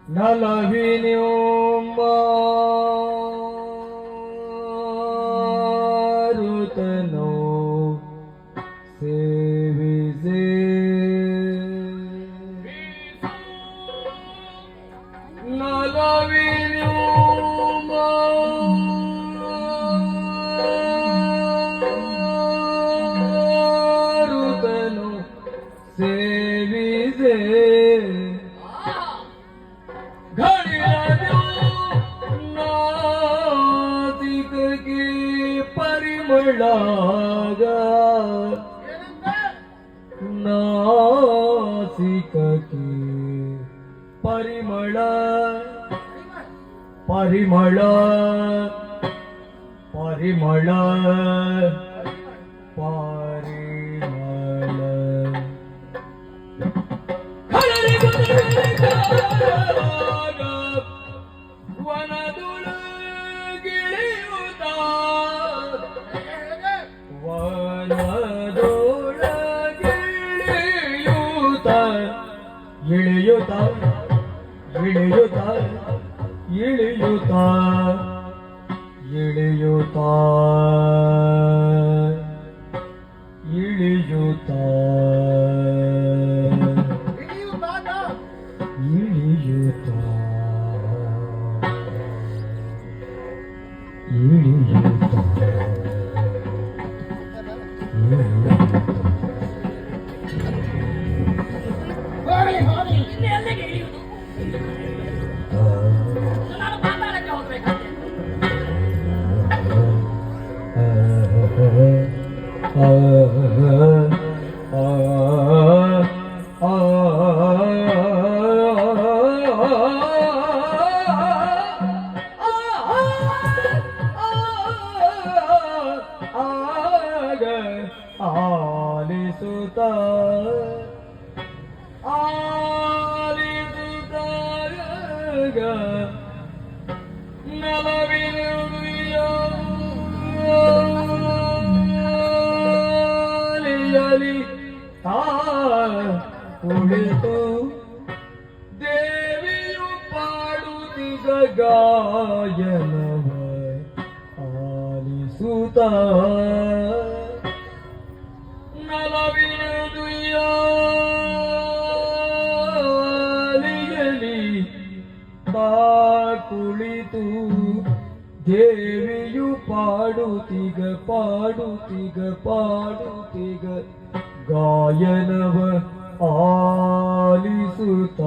ನಲವಿನ್ಯೋ ಮಾರುತನೋ ಸೇವಿಸೆ ನಲವಿನ್ಯೋ ಮಾರುತನೋ ಸೇವಿಸೆ ನಾದಿಕಕ್ಕೆ ಪರಿಮಳಾಗ ನಾಸಿಕಕ್ಕೆ ಪರಿಮಳ ಪರಿಮಳ ಪರಿಮಳ ಪರಿಮಳ ವನದೊಳಗಿಳಿಯುತ್ತ ಇಳಿಯುತ್ತ ಇಳಿಯುತ್ತ ಇಳಿಯುತ್ತ ಇಳಿಯುತ್ತ ಇಳಿಯುತ್ತ ಇಳಿಯುತ್ತ ಆಲಿಸುತ್ತ ಆಲಿಸುತ್ತ ನಲವಿನಲ್ಲಿ ಕುಳಿತು ದೇವಿಯು ಪಾಡುತ್ತಿದ್ದ ಗಾಯನವ ಆಲಿಸುತ್ತ ನಲವಿನದುಯಾಲಿಯಲಿ ಕುಳಿತು ದೇವಿಯು ಪಾಡುತ್ತಿಗ ಗಾಯನವ ಆಲಿಸುತ್ತ